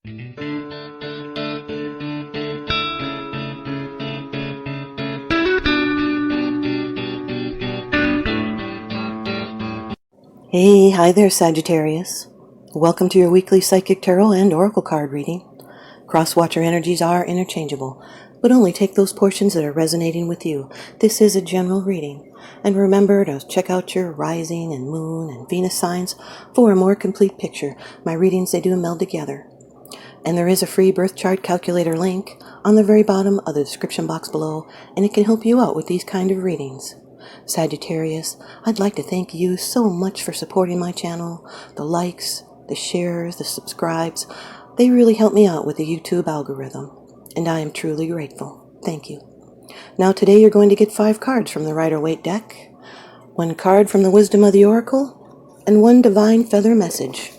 Hey, hi there, Sagittarius. Welcome to your weekly Psychic Tarot and Oracle card reading. Cross-watcher energies are interchangeable, but only take those portions that are resonating with you. This is a general reading, and remember to check out your rising and moon and Venus signs for a more complete picture. My readings, they do meld together. And there is a free birth chart calculator link on the very bottom of the description box below, and it can help you out with these kind of readings. Sagittarius, I'd like to thank you so much for supporting my channel. The likes, the shares, the subscribes, they really help me out with the YouTube algorithm, and I am truly grateful. Thank you. Now today you're going to get 5 cards from the Rider-Waite deck, 1 card from the Wisdom of the Oracle, and 1 Divine Feather Message.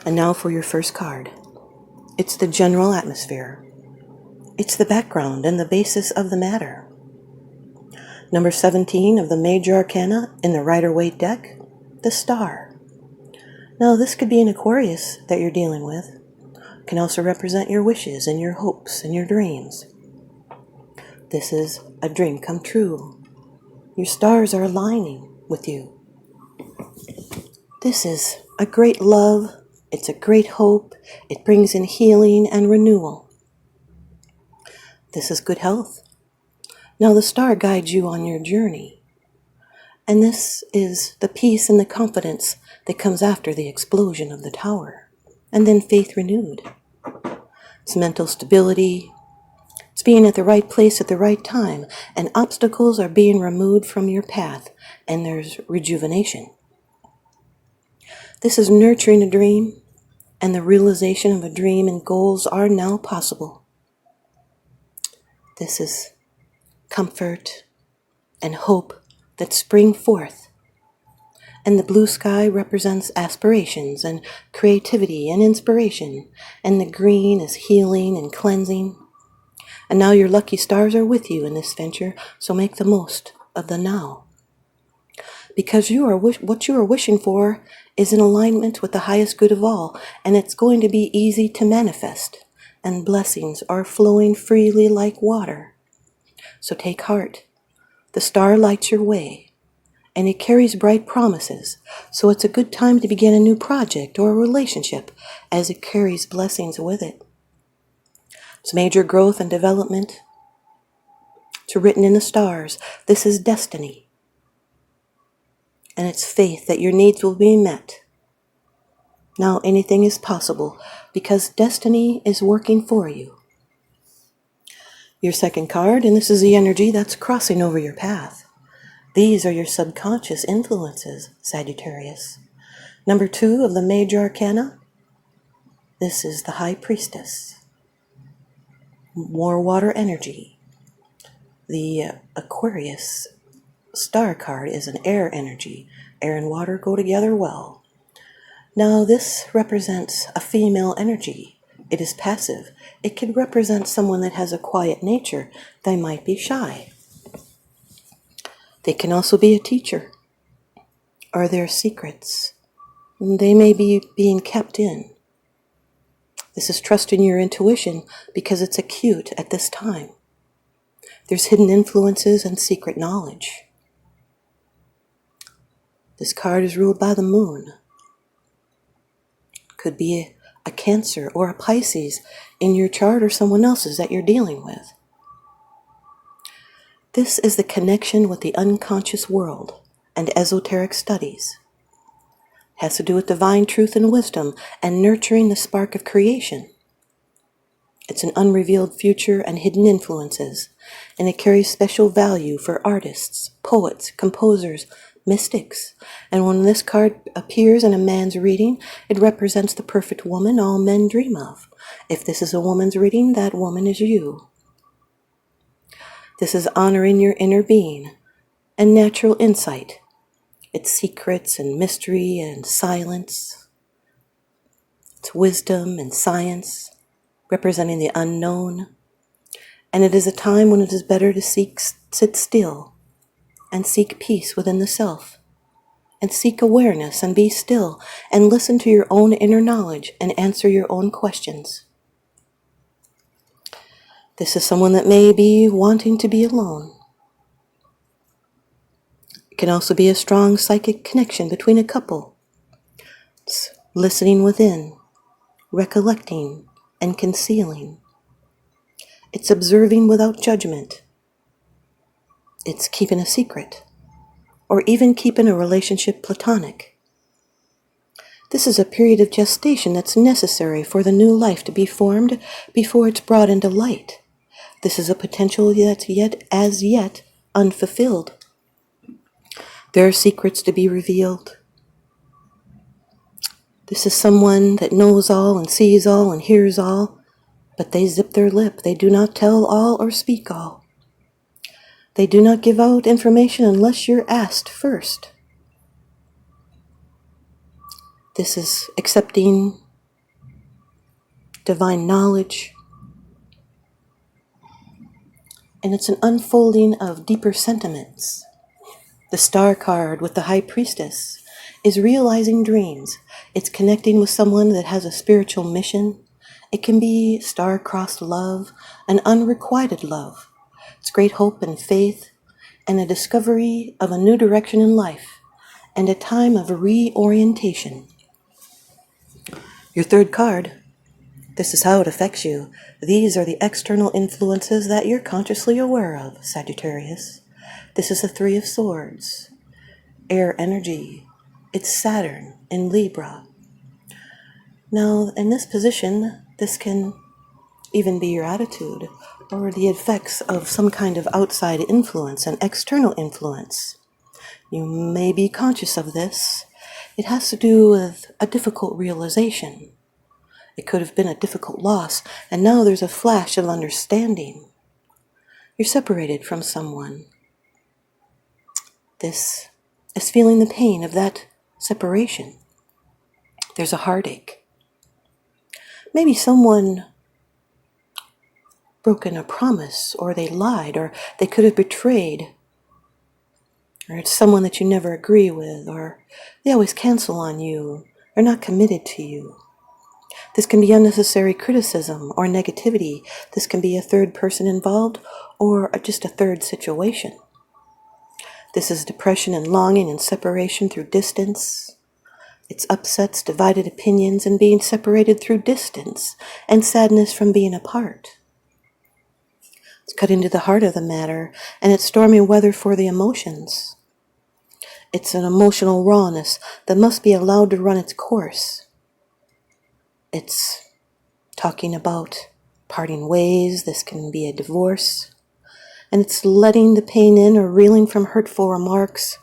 And now for your first card. It's the general atmosphere. It's the background and the basis of the matter. Number 17 of the Major Arcana in the Rider-Waite deck, the Star. Now this could be an Aquarius that you're dealing with. It can also represent your wishes and your hopes and your dreams. This is a dream come true. Your stars are aligning with you. This is a great love. It's a great hope. It brings in healing and renewal. This is good health. Now the star guides you on your journey. And this is the peace and the confidence that comes after the explosion of the tower. And then faith renewed. It's mental stability. It's being at the right place at the right time. And obstacles are being removed from your path. And there's rejuvenation. This is nurturing a dream. And the realization of a dream and goals are now possible. This is comfort and hope that spring forth. And the blue sky represents aspirations and creativity and inspiration. And the green is healing and cleansing. And now your lucky stars are with you in this venture, so make the most of the now. Because what you are wishing for is in alignment with the highest good of all, and it's going to be easy to manifest, and blessings are flowing freely like water. So take heart. The star lights your way, and it carries bright promises, so it's a good time to begin a new project or a relationship as it carries blessings with it. It's major growth and development. It's written in the stars. This is destiny. And it's faith that your needs will be met. Now anything is possible because destiny is working for you. Your second card, and this is the energy that's crossing over your path. These are your subconscious influences, Sagittarius. Number 2 of the Major Arcana. This is the High Priestess. More water energy. The Aquarius star card is an air energy. Air and water go together well. Now this represents a female energy. It is passive. It can represent someone that has a quiet nature. They might be shy. They can also be a teacher. Or their secrets. They may be being kept in. This is trusting your intuition because it's acute at this time. There's hidden influences and secret knowledge. This card is ruled by the moon. Could be a Cancer or a Pisces in your chart or someone else's that you're dealing with. This is the connection with the unconscious world and esoteric studies. It has to do with divine truth and wisdom and nurturing the spark of creation. It's an unrevealed future and hidden influences, and it carries special value for artists, poets, composers, mystics. And when this card appears in a man's reading, it represents the perfect woman all men dream of. If this is a woman's reading, that woman is you. This is honoring your inner being and natural insight. It's secrets and mystery and silence. It's wisdom and science, representing the unknown. And it is a time when it is better to sit still and seek peace within the self. and seek awareness and be still and listen to your own inner knowledge and answer your own questions. This is someone that may be wanting to be alone. It can also be a strong psychic connection between a couple. It's listening within, recollecting, and concealing. It's observing without judgment. It's keeping a secret, or even keeping a relationship platonic. This is a period of gestation that's necessary for the new life to be formed before it's brought into light. This is a potential that's as yet unfulfilled. There are secrets to be revealed. This is someone that knows all and sees all and hears all, but they zip their lip. They do not tell all or speak all. They do not give out information unless you're asked first. This is accepting divine knowledge, and it's an unfolding of deeper sentiments. The star card with the high priestess is realizing dreams. It's connecting with someone that has a spiritual mission. It can be star-crossed love, an unrequited love. It's great hope and faith, and a discovery of a new direction in life, and a time of reorientation. Your third card, this is how it affects you. These are the external influences that you're consciously aware of, Sagittarius. This is the Three of Swords, air energy. It's Saturn in Libra. Now, in this position, this can even be your attitude or the effects of some kind of outside influence, an external influence. You may be conscious of this. It has to do with a difficult realization. It could have been a difficult loss, and now there's a flash of understanding. You're separated from someone. This is feeling the pain of that separation. There's a heartache. Maybe someone broken a promise, or they lied, or they could have betrayed, or it's someone that you never agree with, or they always cancel on you, they're not committed to you. This can be unnecessary criticism or negativity. This can be a third person involved, or just a third situation. This is depression and longing and separation through distance. It's upsets, divided opinions, and being separated through distance, and sadness from being apart. It's cut into the heart of the matter, and it's stormy weather for the emotions. It's an emotional rawness that must be allowed to run its course. It's talking about parting ways. This can be a divorce. And it's letting the pain in or reeling from hurtful remarks.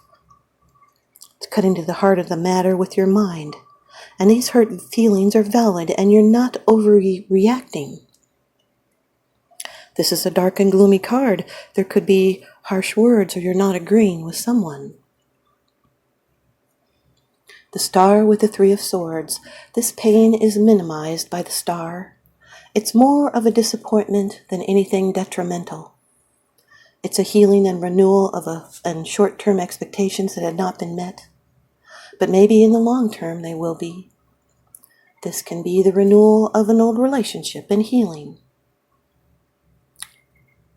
It's cutting to the heart of the matter with your mind. And these hurt feelings are valid, and you're not overreacting. This is a dark and gloomy card. There could be harsh words, or you're not agreeing with someone. The star with the Three of Swords. This pain is minimized by the star. It's more of a disappointment than anything detrimental. It's a healing and renewal and short-term expectations that had not been met. But maybe in the long term they will be. This can be the renewal of an old relationship and healing.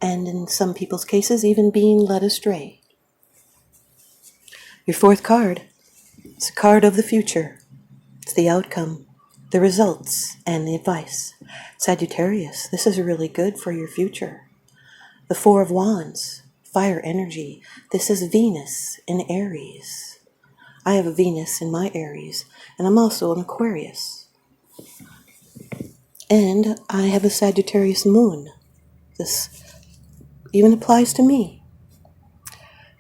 And in some people's cases, even being led astray. Your fourth card, it's a card of the future. It's the outcome, the results, and the advice. Sagittarius, this is really good for your future. The Four of Wands, fire energy. This is Venus in Aries. I have a Venus in my Aries, and I'm also an Aquarius. And I have a Sagittarius moon. This even applies to me.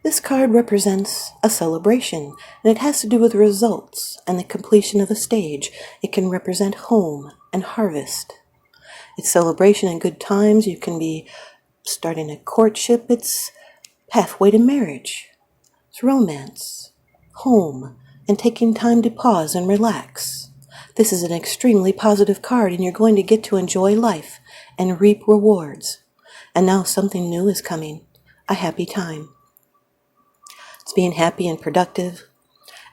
This card represents a celebration, and it has to do with results and the completion of a stage. It can represent home and harvest. It's celebration and good times. You can be starting a courtship. It's pathway to marriage. It's romance, home, and taking time to pause and relax. This is an extremely positive card, and you're going to get to enjoy life and reap rewards. And now something new is coming, a happy time. It's being happy and productive,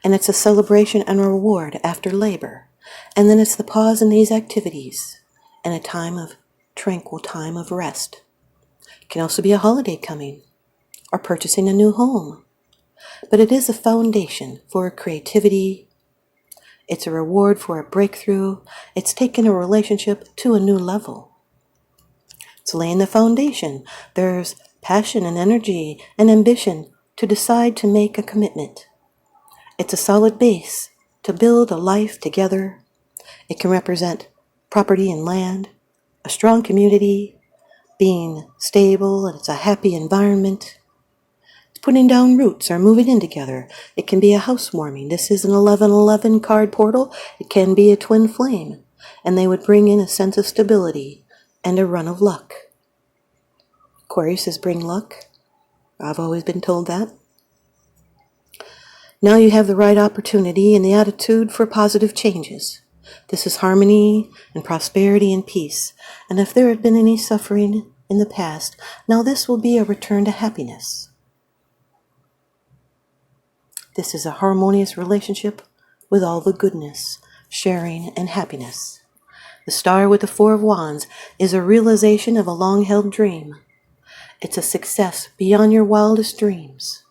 and it's a celebration and reward after labor. And then it's the pause in these activities and a time of tranquil time of rest. It can also be a holiday coming or purchasing a new home. But it is a foundation for creativity. It's a reward for a breakthrough. It's taking a relationship to a new level. It's laying the foundation. There's passion and energy and ambition to decide to make a commitment. It's a solid base to build a life together. It can represent property and land, a strong community, being stable, and it's a happy environment. It's putting down roots or moving in together. It can be a housewarming. This is an 1111 card portal. It can be a twin flame, and they would bring in a sense of stability and a run of luck. Aquarius bring luck. I've always been told that. Now you have the right opportunity and the attitude for positive changes. This is harmony and prosperity and peace. And if there had been any suffering in the past, now this will be a return to happiness. This is a harmonious relationship with all the goodness, sharing, and happiness. The star with the Four of Wands is a realization of a long-held dream. It's a success beyond your wildest dreams.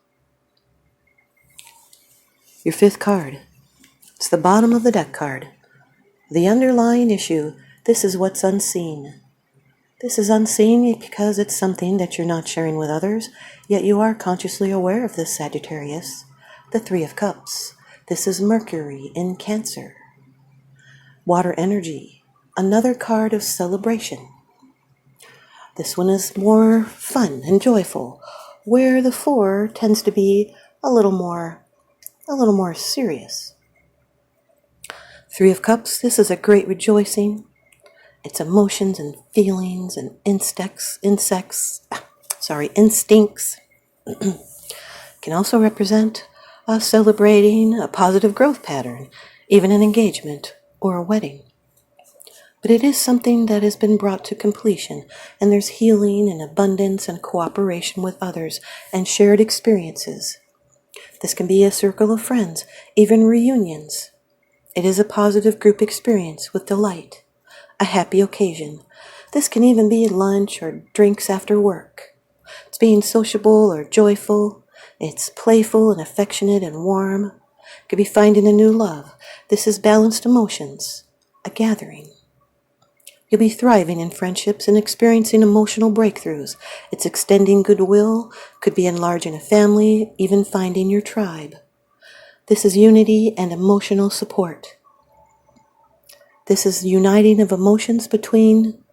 Your fifth card. It's the bottom of the deck card. The underlying issue. This is what's unseen. This is unseen because it's something that you're not sharing with others, yet you are consciously aware of this, Sagittarius. The Three of Cups. This is Mercury in Cancer. Water energy. Another card of celebration. This one is more fun and joyful, where the Four tends to be a little more serious. Three of Cups, this is a great rejoicing. It's emotions and feelings and instincts. Can also represent celebrating a positive growth pattern, even an engagement or a wedding. But it is something that has been brought to completion, and there's healing and abundance and cooperation with others and shared experiences. This can be a circle of friends, even reunions. It is a positive group experience with delight, a happy occasion. This can even be lunch or drinks after work. It's being sociable or joyful. It's playful and affectionate and warm. It could be finding a new love. This is balanced emotions, a gathering. You'll be thriving in friendships and experiencing emotional breakthroughs. It's extending goodwill, could be enlarging a family, even finding your tribe. This is unity and emotional support. This is uniting of emotions between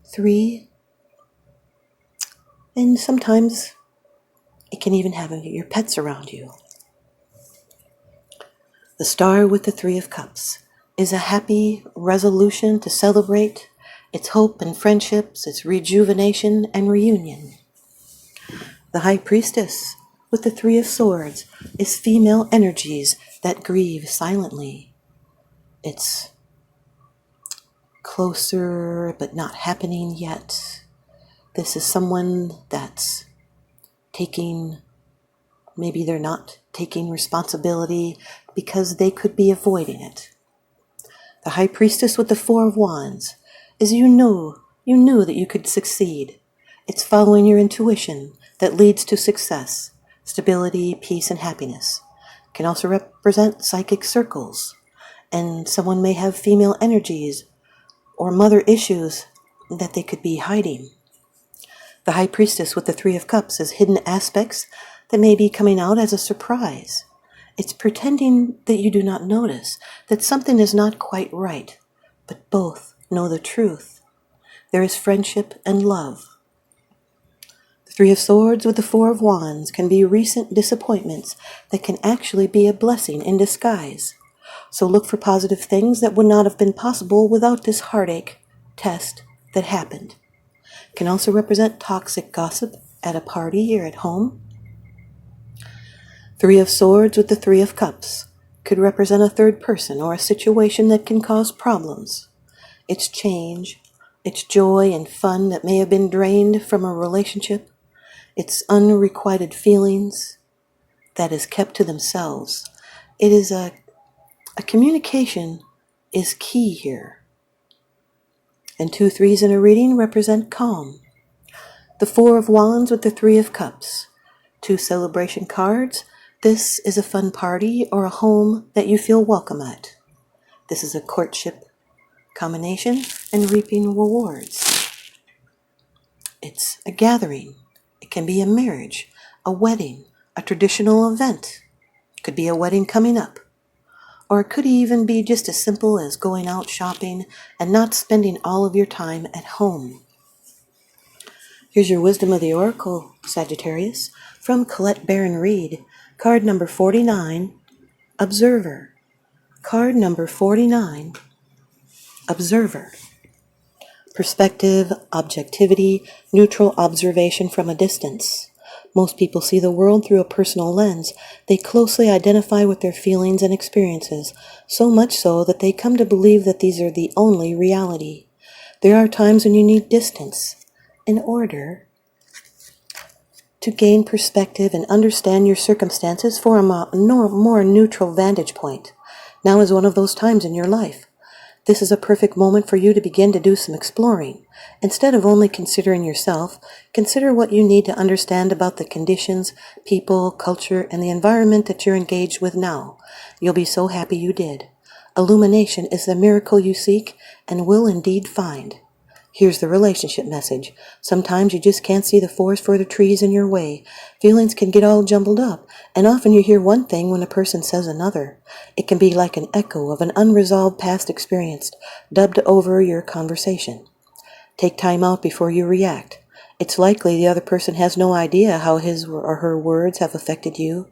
three, and sometimes it can even have your pets around you. The star with the Three of Cups is a happy resolution to celebrate. It's hope and friendships, it's rejuvenation and reunion. The High Priestess with the Three of Swords is female energies that grieve silently. It's closer but not happening yet. This is someone that's maybe they're not taking responsibility because they could be avoiding it. The High Priestess with the Four of Wands is you knew that you could succeed. It's following your intuition that leads to success, stability, peace, and happiness. It can also represent psychic circles, and someone may have female energies or mother issues that they could be hiding. The High Priestess with the Three of Cups is hidden aspects that may be coming out as a surprise. It's pretending that you do not notice, that something is not quite right, but both know the truth. There is friendship and love. The Three of Swords with the Four of Wands can be recent disappointments that can actually be a blessing in disguise. So look for positive things that would not have been possible without this heartache test that happened. It can also represent toxic gossip at a party or at home. Three of Swords with the Three of Cups could represent a third person or a situation that can cause problems. It's change, it's joy and fun that may have been drained from a relationship. It's unrequited feelings that is kept to themselves. It is a communication is key here. And 2 3s in a reading represent calm. The 4 of Wands with the 3 of Cups. 2 celebration cards. This is a fun party or a home that you feel welcome at. This is a courtship combination and reaping rewards. It's a gathering. It can be a marriage, a wedding, a traditional event. It could be a wedding coming up. Or it could even be just as simple as going out shopping and not spending all of your time at home. Here's your wisdom of the Oracle, Sagittarius, from Colette Baron Reed. Card number 49, Observer. Card number 49, Observer. Perspective, objectivity, neutral observation from a distance. Most people see the world through a personal lens. They closely identify with their feelings and experiences, so much so that they come to believe that these are the only reality. There are times when you need distance in order to gain perspective and understand your circumstances for a more neutral vantage point. Now is one of those times in your life. This is a perfect moment for you to begin to do some exploring. Instead of only considering yourself, consider what you need to understand about the conditions, people, culture, and the environment that you're engaged with now. You'll be so happy you did. Illumination is the miracle you seek and will indeed find. Here's the relationship message. Sometimes you just can't see the forest for the trees in your way. Feelings can get all jumbled up, and often you hear one thing when a person says another. It can be like an echo of an unresolved past experience, dubbed over your conversation. Take time out before you react. It's likely the other person has no idea how his or her words have affected you.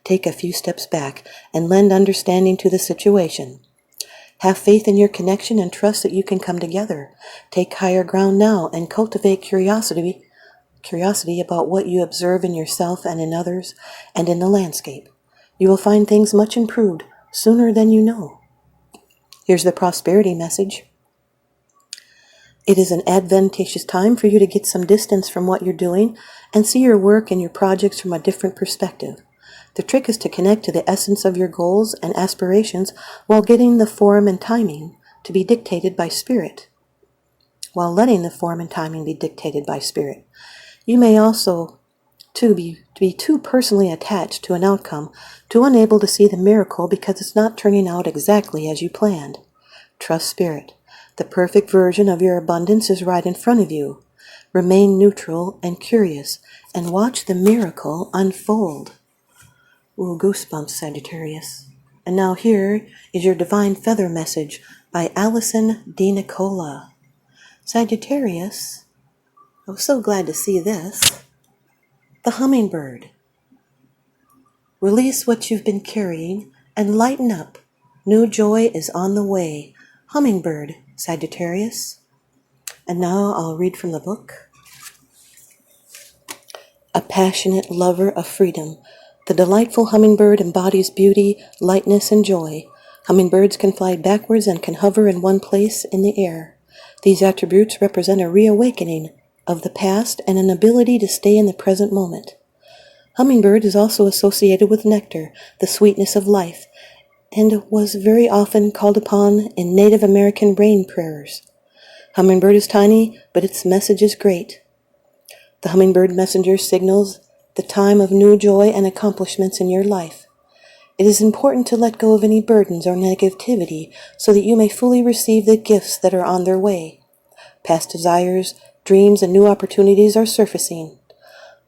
Take a few steps back and lend understanding to the situation. Have faith in your connection and trust that you can come together. Take higher ground now and cultivate curiosity about what you observe in yourself and in others and in the landscape. You will find things much improved sooner than you know. Here's the prosperity message. It is an advantageous time for you to get some distance from what you're doing and see your work and your projects from a different perspective. The trick is to connect to the essence of your goals and aspirations while getting the form and timing to be dictated by spirit. While letting the form and timing be dictated by spirit. You may also be too personally attached to an outcome, too unable to see the miracle because it's not turning out exactly as you planned. Trust spirit. The perfect version of your abundance is right in front of you. Remain neutral and curious and watch the miracle unfold. Ooh, goosebumps, Sagittarius. And now here is your divine feather message by Allison D. Nicola. Sagittarius, I was so glad to see this. The hummingbird. Release what you've been carrying and lighten up. New joy is on the way. Hummingbird, Sagittarius. And now I'll read from the book. A passionate lover of freedom. The delightful hummingbird embodies beauty, lightness, and joy. Hummingbirds can fly backwards and can hover in one place in the air. These attributes represent a reawakening of the past and an ability to stay in the present moment. Hummingbird is also associated with nectar, the sweetness of life, and was very often called upon in Native American rain prayers. Hummingbird is tiny, but its message is great. The hummingbird messenger signals the time of new joy and accomplishments in your life. It is important to let go of any burdens or negativity so that you may fully receive the gifts that are on their way. Past desires, dreams, and new opportunities are surfacing.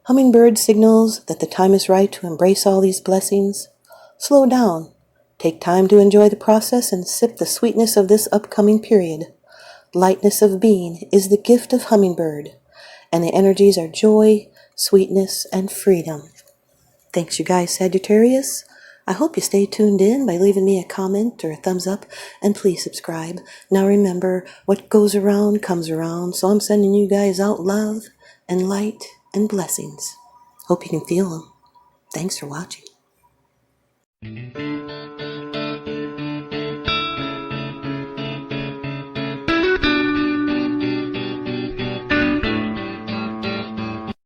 Hummingbird signals that the time is right to embrace all these blessings. Slow down. Take time to enjoy the process and sip the sweetness of this upcoming period. Lightness of being is the gift of hummingbird, and the energies are joy, sweetness, and freedom. Thanks, you guys, Sagittarius. I hope you stay tuned in by leaving me a comment or a thumbs up, and please subscribe. Now remember, what goes around comes around, so I'm sending you guys out love and light and blessings. Hope you can feel them. Thanks for watching.